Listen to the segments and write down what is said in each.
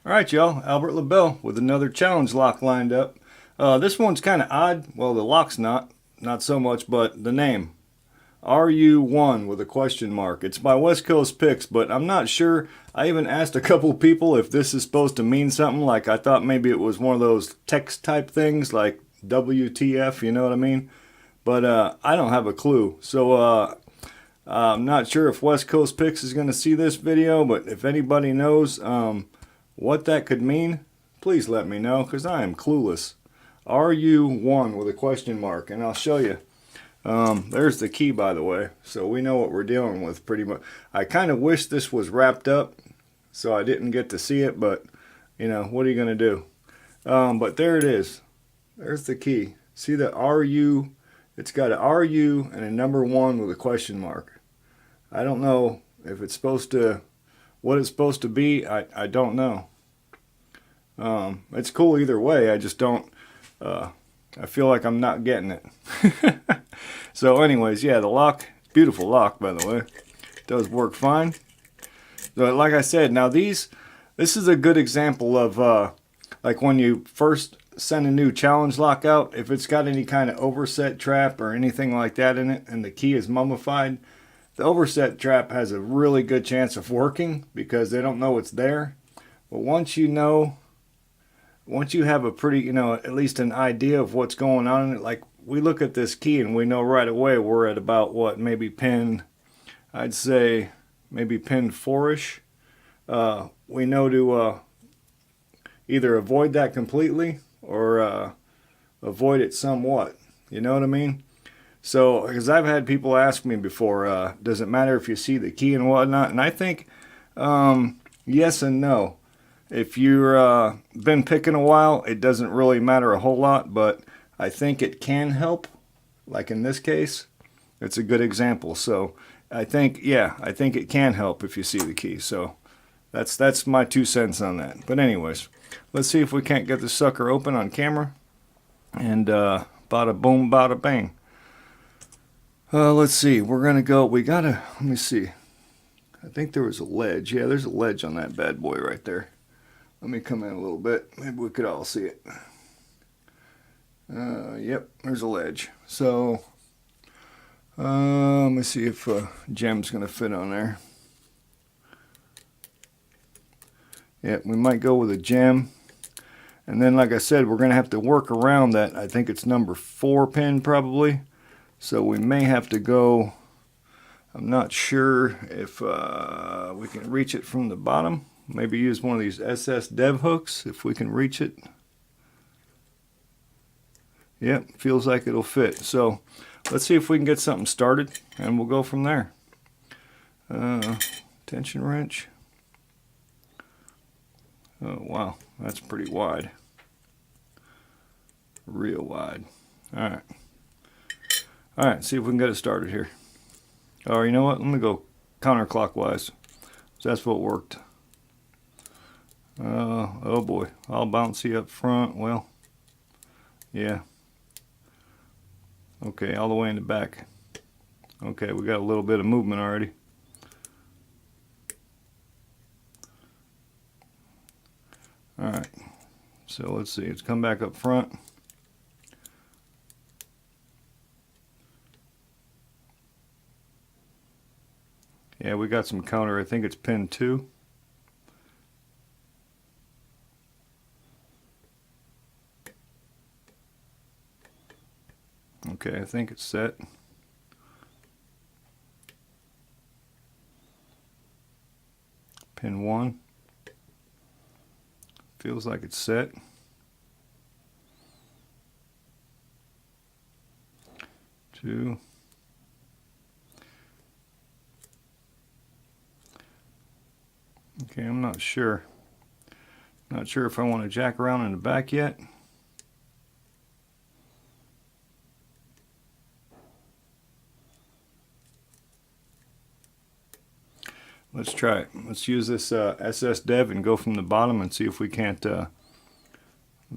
Alright y'all, Albert Lebel with another challenge lock lined up. This one's kind of odd. Well, the lock's not so much, but the name. RU1 with a question mark. It's by West Coast Picks, but I'm not sure. I even asked a couple people if this is supposed to mean something. Like, I thought maybe it was one of those text type things like WTF, you know what I mean? But I don't have a clue. So I'm not sure if West Coast Picks is going to see this video, but if anybody knows what that could mean, please let me know, because I am clueless. RU1 with a question mark, and I'll show you. There's the key, by the way, so we know what we're dealing with pretty much. I kind of wish this was wrapped up so I didn't get to see it, but you know, what are you going to do? But there it is. There's the key. See the RU? It's got an RU and a number 1 with a question mark. I don't know if it's supposed to, what it's supposed to be. I don't know. It's cool either way. I just don't, I feel like I'm not getting it. So anyways, yeah, the lock, beautiful lock, by the way. Does work fine. So like I said, now this is a good example of like when you first send a new challenge lock out, if it's got any kind of overset trap or anything like that in it and the key is mummified, the overset trap has a really good chance of working because they don't know it's there. But once you know, once you have a pretty, you know, at least an idea of what's going on in it, like we look at this key and we know right away we're at about what, maybe pin, I'd say maybe pin 4-ish. We know to either avoid that completely or avoid it somewhat. You know what I mean? So, because I've had people ask me before, does it matter if you see the key and whatnot? And I think yes and no. If you've been picking a while, it doesn't really matter a whole lot, but I think it can help. Like in this case, it's a good example. So I think, yeah, I think it can help if you see the key. So that's my 2 cents on that. But anyways, let's see if we can't get the sucker open on camera. And bada boom, bada bang. Let's see, we're gonna go, let me see. I think there was a ledge. Yeah, there's a ledge on that bad boy right there. Let me come in a little bit. Maybe we could all see it. Yep, there's a ledge. So, let me see if gem's going to fit on there. Yep, we might go with a gem. And then, like I said, we're going to have to work around that. I think it's number 4 pin probably. So we may have to go, I'm not sure if we can reach it from the bottom. Maybe use one of these SS dev hooks if we can reach it. Yep, feels like it'll fit. So let's see if we can get something started and we'll go from there. Tension wrench. Oh wow, that's pretty wide. Real wide. Alright. Alright, see if we can get it started here. Oh, you know what? Let me go counterclockwise. So that's what worked. Oh boy, all bouncy up front. Well, yeah. Okay, all the way in the back. Okay, we got a little bit of movement already. Alright, so let's see, it's come back up front. Yeah, we got some counter, I think it's pin 2. Okay, I think it's set. Pin 1. Feels like it's set. 2. Okay, I'm not sure. Not sure if I want to jack around in the back yet. Let's try it. Let's use this SS Dev and go from the bottom and see if we can't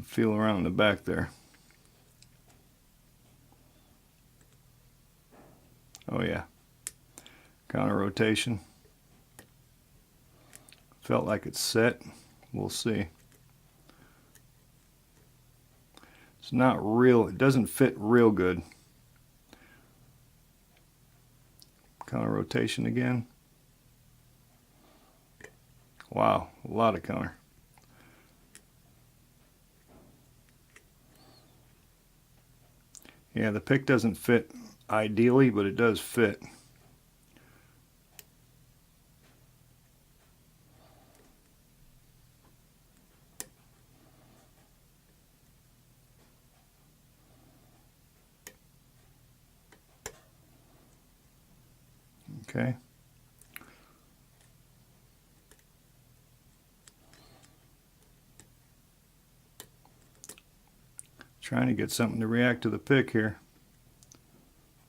feel around the back there. Oh yeah. Counter rotation. Felt like it's set. We'll see. It's not real, it doesn't fit real good. Counter rotation again. Wow, a lot of counter. Yeah, the pick doesn't fit ideally, but it does fit. Okay. Trying to get something to react to the pick here.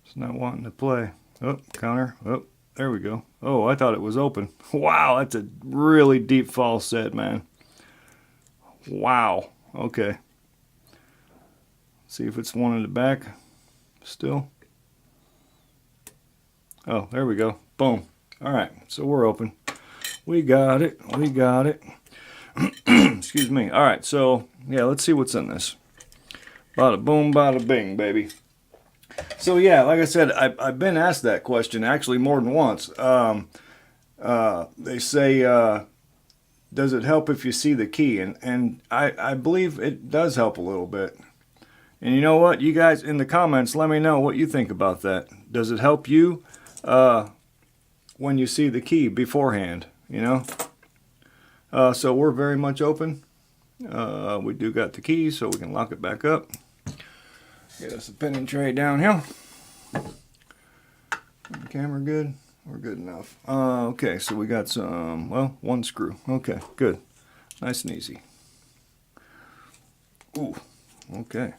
It's not wanting to play. Oh, counter. Oh, there we go. Oh, I thought it was open. Wow, that's a really deep fall set, man. Wow. Okay. See if it's one in the back still. Oh, there we go. Boom. All right, so we're open. We got it. We got it. Excuse me. All right, so yeah, let's see what's in this. Bada boom, bada bing, baby. So yeah, like I said, I've been asked that question actually more than once. They say, does it help if you see the key? And I believe it does help a little bit. And you know what? You guys in the comments, let me know what you think about that. Does it help you when you see the key beforehand? You know? So we're very much open. We do got the key, so we can lock it back up. Get us a pinning tray down here. Camera good? We're good enough. Okay, so we got some, well, one screw. Okay, good. Nice and easy. Ooh, okay.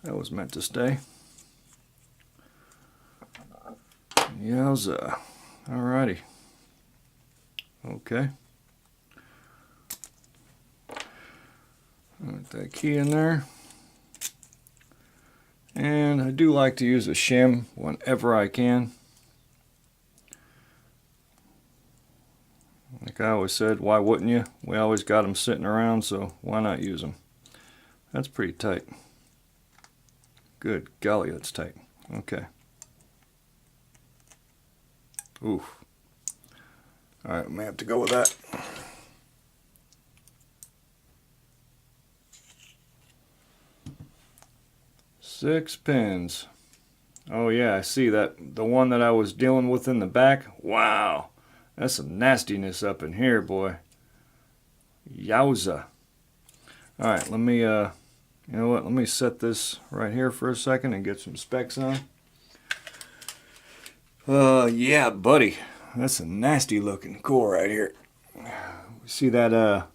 That was meant to stay. Yowza. Alrighty. Okay. Put that key in there. And I do like to use a shim whenever I can. Like I always said, why wouldn't you? We always got them sitting around, so why not use them? That's pretty tight. Good golly, that's tight. Okay. Oof. Alright, may have to go with that. Six pins. Oh yeah, I see that. The one that I was dealing with in the back. Wow. That's some nastiness up in here, boy. Yowza. Alright, let me, you know what? Let me set this right here for a second and get some specs on. Yeah, buddy. That's a nasty looking core right here. See that,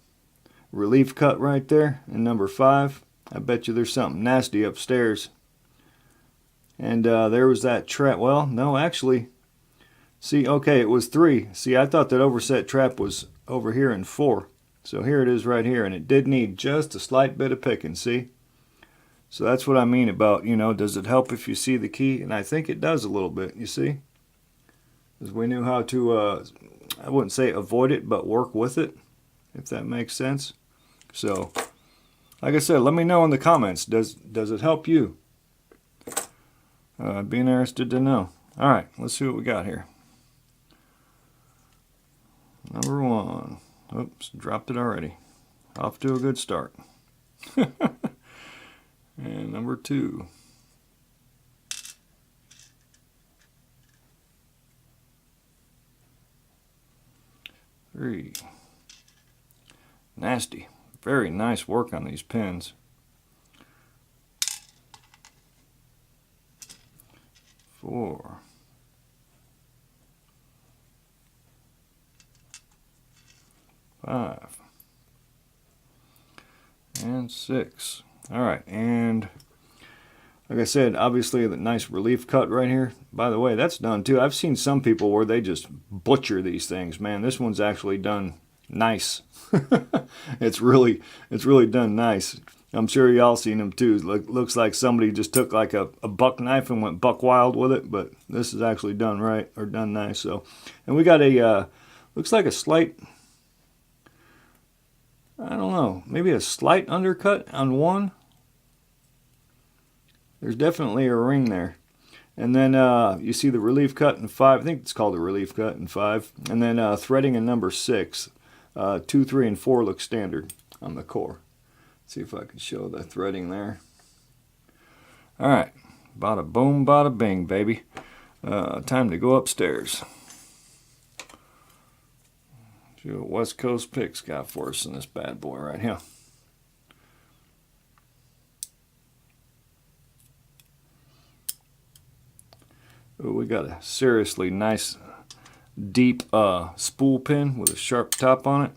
relief cut right there in number 5? I bet you there's something nasty upstairs. And there was that trap. Well, no, actually. See, okay, it was 3. See, I thought that overset trap was over here in 4. So here it is right here. And it did need just a slight bit of picking, see? So that's what I mean about, you know, does it help if you see the key? And I think it does a little bit, you see? Because we knew how to, I wouldn't say avoid it, but work with it, if that makes sense. So, like I said, let me know in the comments, does it help you? I'd be interested to know. Alright, let's see what we got here. Number 1. Oops, dropped it already. Off to a good start. And number 2. Three. Nasty. Very nice work on these pins. 4. 5. And 6. Alright, and like I said, obviously the nice relief cut right here. By the way, that's done too. I've seen some people where they just butcher these things. Man, this one's actually done nice. It's really done nice. I'm sure y'all seen them too. Looks like somebody just took like a buck knife and went buck wild with it, but this is actually done right, or done nice. So, and we got a looks like a slight I don't know, maybe a slight undercut on one. There's definitely a ring there. And then you see the relief cut in 5. I think it's called a relief cut in 5. And then threading in number 6. 2, 3, and 4 look standard on the core. Let's see if I can show the threading there. All right, bada boom, bada bing, baby. Time to go upstairs. See what West Coast Picks got for us in this bad boy right here. Ooh, we got a seriously nice deep spool pin with a sharp top on it.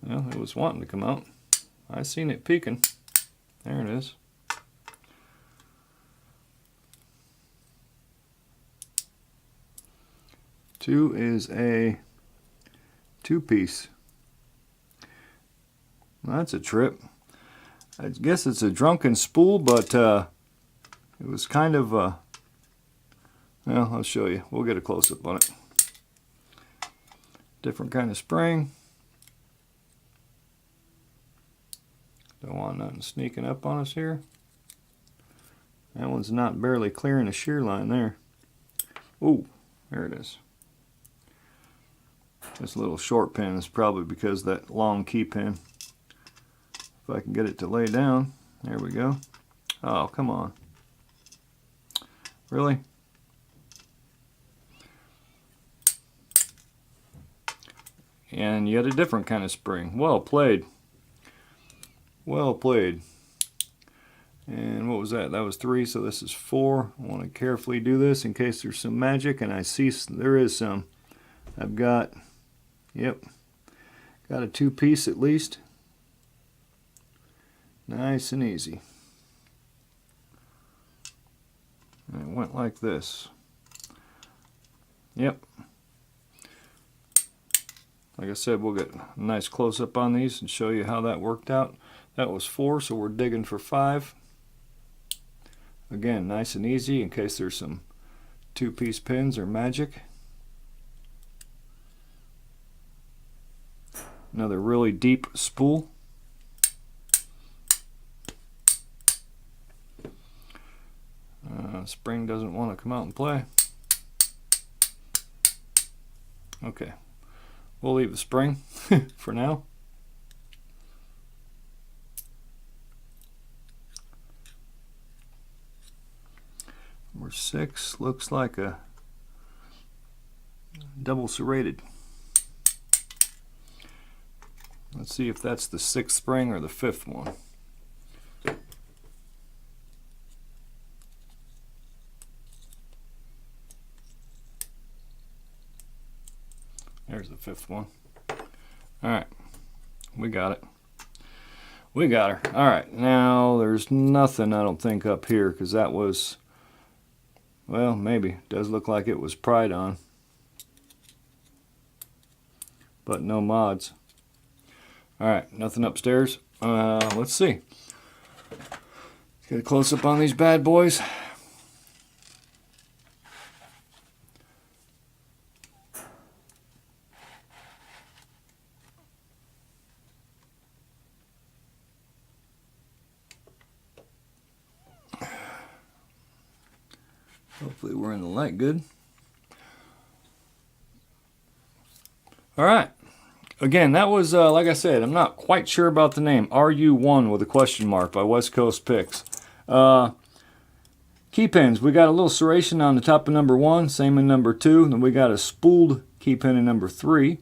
Well, it was wanting to come out. I seen it peeking. There it is. Two is a 2-piece. Well, that's a trip. I guess it's a drunken spool, but it was kind of, well, I'll show you. We'll get a close-up on it. Different kind of spring. Don't want nothing sneaking up on us here. That one's not barely clearing a shear line there. Ooh, there it is. This little short pin is probably because of that long key pin. If I can get it to lay down. There we go. Oh, come on. Really? And yet a different kind of spring. Well played. Well played. And what was that? That was 3, so this is 4. I want to carefully do this in case there's some magic, and I see there is some. I've got, yep, got a 2-piece at least. Nice and easy. And it went like this. Yep. Like I said, we'll get a nice close-up on these and show you how that worked out. That was 4, so we're digging for 5. Again, nice and easy in case there's some 2-piece pins or magic. Another really deep spool. Spring doesn't want to come out and play. Okay, we'll leave the spring for now. Number 6 looks like a double serrated. Let's see if that's the 6th spring or the 5th one. There's the 5th one. Alright, we got it. We got her. Alright, now there's nothing I don't think up here because that was, well, maybe. Does look like it was pried on. But no mods. Alright, nothing upstairs. Let's see. Let's get a close-up on these bad boys. Hopefully we're in the light good. Alright. Again, that was, like I said, I'm not quite sure about the name. RU1 with a question mark by West Coast Picks. Key pins. We got a little serration on the top of number 1, same in number 2. Then we got a spooled key pin in number 3.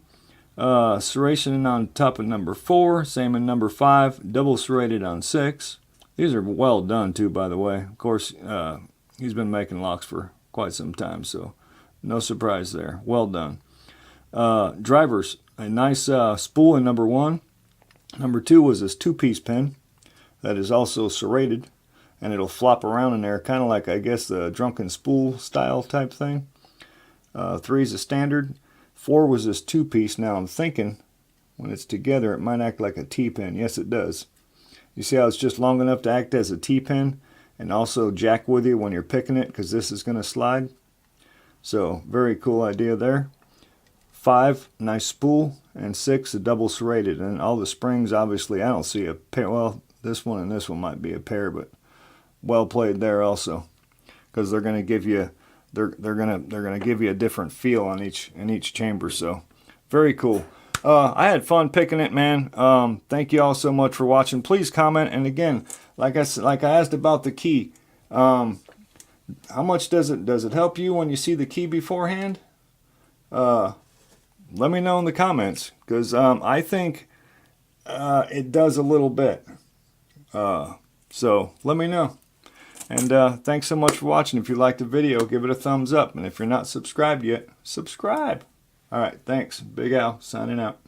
Serration on top of number 4, same in number 5. Double serrated on 6. These are well done too, by the way. Of course, he's been making locks for quite some time, so no surprise there. Well done. Drivers, a nice spool in number 1. Number 2 was this 2-piece pin that is also serrated, and it'll flop around in there, kind of like, I guess, the drunken spool style type thing. 3 is a standard. 4 was this 2-piece. Now I'm thinking when it's together it might act like a T-pin. Yes, it does. You see how it's just long enough to act as a T-pin and also jack with you when you're picking it because this is going to slide. So very cool idea there. 5, nice spool, and 6, a double serrated. And all the springs, obviously, I don't see a pair. Well, this one and this one might be a pair, but well played there also, because they're going to give you they're going to give you a different feel on each chamber. So very cool. I had fun picking it, man. Thank you all so much for watching. Please comment, and again, like I asked about the key, how much does it help you when you see the key beforehand? Let me know in the comments, because I think it does a little bit. So let me know. And thanks so much for watching. If you liked the video, give it a thumbs up. And if you're not subscribed yet, subscribe. All right, thanks. Big Al signing out.